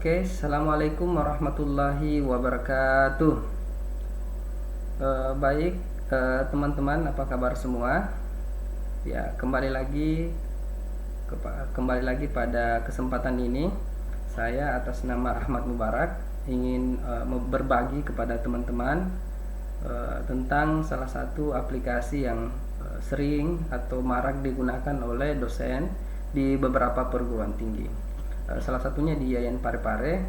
Oke, assalamualaikum warahmatullahi wabarakatuh. Baik, teman-teman, apa kabar semua? Ya, kembali lagi pada kesempatan ini, saya atas nama Ahmad Mubarak ingin berbagi kepada teman-teman tentang salah satu aplikasi yang sering atau marak digunakan oleh dosen di beberapa perguruan tinggi. Salah satunya di Yayan Parepare,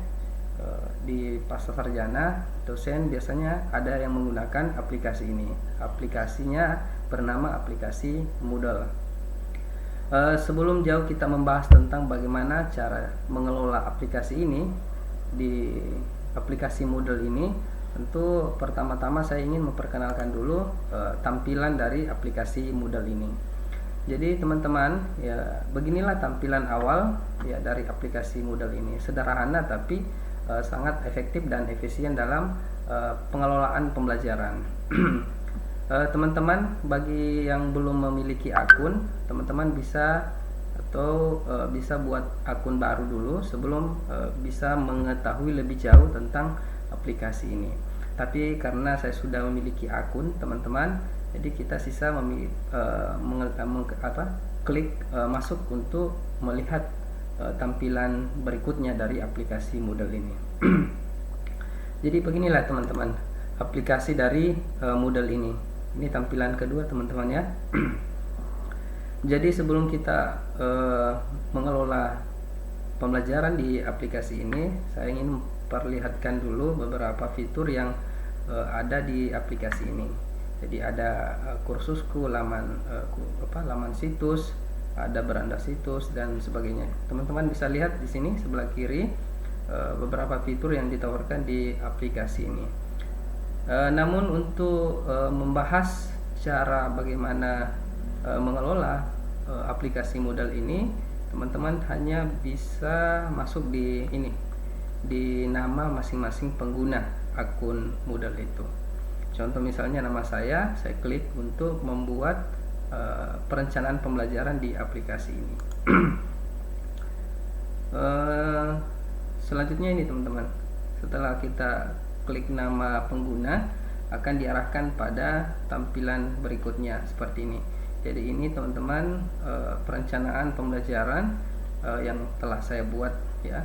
di Pasca Sarjana, dosen biasanya ada yang menggunakan aplikasi ini. Aplikasinya bernama aplikasi Moodle. Sebelum jauh kita membahas tentang bagaimana cara mengelola aplikasi ini, di aplikasi Moodle ini, tentu pertama-tama saya ingin memperkenalkan dulu tampilan dari aplikasi Moodle ini. Jadi teman-teman, ya beginilah tampilan awal ya dari aplikasi Moodle ini. Sederhana tapi sangat efektif dan efisien dalam pengelolaan pembelajaran. Teman-teman, bagi yang belum memiliki akun, teman-teman bisa buat akun baru dulu sebelum bisa mengetahui lebih jauh tentang aplikasi ini. Tapi karena saya sudah memiliki akun, teman-teman, jadi kita sisa klik masuk untuk melihat tampilan berikutnya dari aplikasi Moodle ini. Jadi beginilah teman-teman aplikasi dari Moodle ini. Ini tampilan kedua teman-teman ya. Jadi sebelum kita mengelola pembelajaran di aplikasi ini, saya ingin memperlihatkan dulu beberapa fitur yang ada di aplikasi ini. Jadi ada kursusku, laman situs, ada beranda situs dan sebagainya. Teman-teman bisa lihat di sini sebelah kiri beberapa fitur yang ditawarkan di aplikasi ini. Namun untuk membahas cara bagaimana mengelola aplikasi Moodle ini, teman-teman hanya bisa masuk di di nama masing-masing pengguna akun Moodle itu. Contoh misalnya nama saya klik untuk membuat perencanaan pembelajaran di aplikasi ini. Selanjutnya ini teman-teman, setelah kita klik nama pengguna, akan diarahkan pada tampilan berikutnya seperti ini. Jadi ini teman-teman perencanaan pembelajaran yang telah saya buat ya.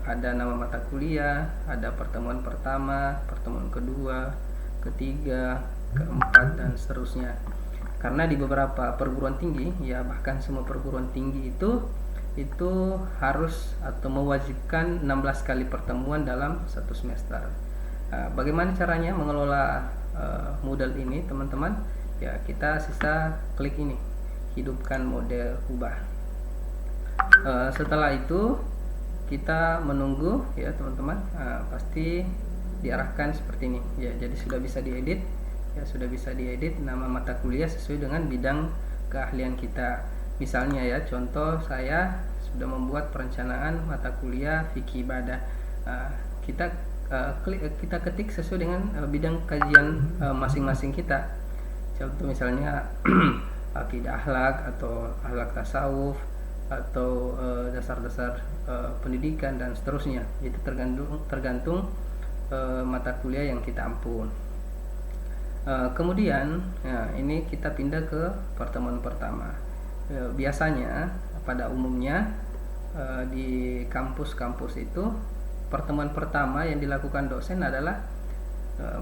Ada nama mata kuliah, ada pertemuan pertama, pertemuan kedua, ketiga, keempat dan seterusnya. Karena di beberapa perguruan tinggi ya, bahkan semua perguruan tinggi itu harus atau mewajibkan 16 kali pertemuan dalam satu semester. Bagaimana caranya mengelola Moodle ini teman-teman? Ya, kita sisa klik ini, hidupkan mode ubah. Setelah itu kita menunggu ya teman-teman, pasti diarahkan seperti ini ya. Jadi sudah bisa diedit ya, sudah bisa diedit nama mata kuliah sesuai dengan bidang keahlian kita. Misalnya ya, contoh saya sudah membuat perencanaan mata kuliah fikih ibadah. Kita ketik sesuai dengan bidang kajian masing-masing kita. Contoh misalnya akidah akhlak atau akhlak tasawuf atau dasar-dasar pendidikan dan seterusnya. Itu tergantung mata kuliah yang kita ampu. Kemudian ya, ini kita pindah ke pertemuan pertama. Biasanya pada umumnya di kampus-kampus itu pertemuan pertama yang dilakukan dosen adalah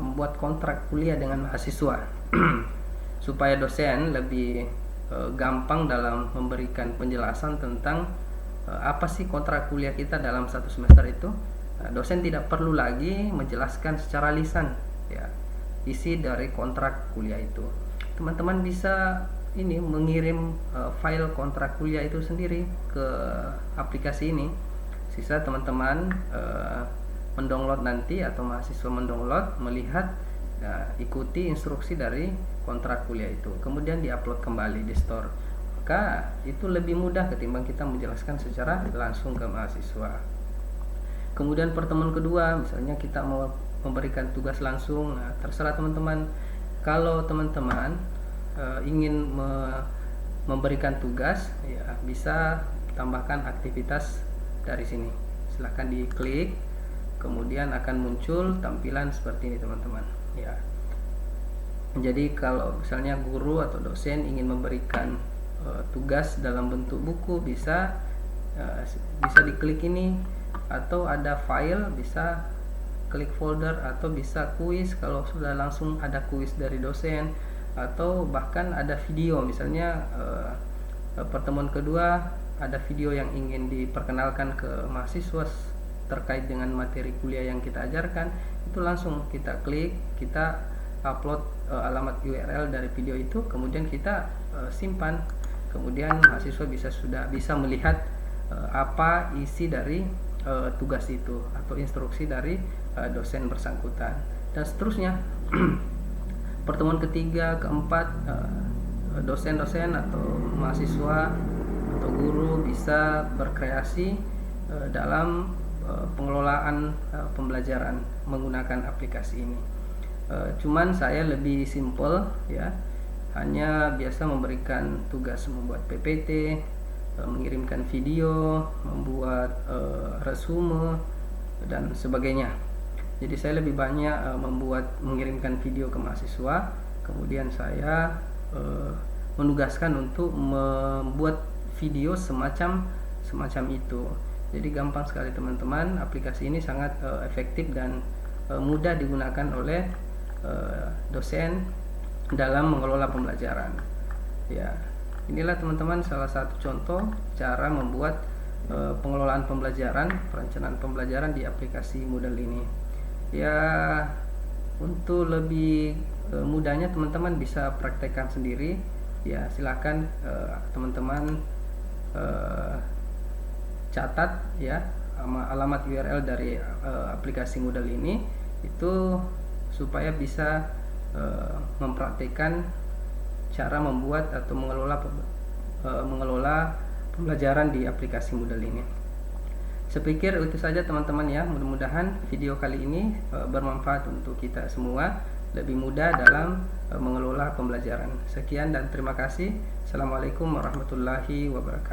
membuat kontrak kuliah dengan mahasiswa supaya dosen lebih gampang dalam memberikan penjelasan tentang apa sih kontrak kuliah kita dalam satu semester itu. Dosen tidak perlu lagi menjelaskan secara lisan ya isi dari kontrak kuliah itu. Teman-teman bisa mengirim file kontrak kuliah itu sendiri ke aplikasi ini. Sisa teman-teman mendownload nanti, atau mahasiswa mendownload, melihat, ikuti instruksi dari kontrak kuliah itu, kemudian diupload kembali di store. Maka itu lebih mudah ketimbang kita menjelaskan secara langsung ke mahasiswa. Kemudian pertemuan kedua, misalnya kita mau memberikan tugas langsung, terserah teman-teman. Kalau teman-teman ingin memberikan tugas ya, bisa tambahkan aktivitas dari sini. silahkan diklik, kemudian akan muncul tampilan seperti ini teman-teman ya. Jadi kalau misalnya guru atau dosen ingin memberikan tugas dalam bentuk buku, bisa diklik ini, atau ada file bisa klik folder, atau bisa kuis kalau sudah langsung ada kuis dari dosen, atau bahkan ada video, misalnya pertemuan kedua ada video yang ingin diperkenalkan ke mahasiswa terkait dengan materi kuliah yang kita ajarkan, itu langsung kita klik, kita upload alamat URL dari video itu, kemudian kita simpan, kemudian mahasiswa sudah bisa melihat apa isi dari tugas itu atau instruksi dari dosen bersangkutan, dan seterusnya. Pertemuan ketiga, keempat, dosen-dosen atau mahasiswa atau guru bisa berkreasi dalam pengelolaan pembelajaran menggunakan aplikasi ini. Cuman saya lebih simple ya, hanya biasa memberikan tugas membuat PPT, mengirimkan video, membuat resume dan sebagainya. Jadi saya lebih banyak mengirimkan video ke mahasiswa, kemudian saya menugaskan untuk membuat video semacam itu. Jadi gampang sekali teman-teman, aplikasi ini sangat efektif dan mudah digunakan oleh dosen dalam mengelola pembelajaran ya. Inilah teman-teman salah satu contoh cara membuat pengelolaan pembelajaran, perencanaan pembelajaran di aplikasi Moodle ini ya. Untuk lebih mudahnya teman-teman bisa praktekkan sendiri ya, silahkan teman-teman catat ya alamat URL dari aplikasi Moodle ini, itu supaya bisa mempraktikkan cara membuat atau mengelola pembelajaran di aplikasi Moodle ini. Sepikir itu saja teman-teman ya, mudah-mudahan video kali ini bermanfaat untuk kita semua, lebih mudah dalam mengelola pembelajaran. Sekian dan terima kasih. Assalamualaikum warahmatullahi wabarakatuh.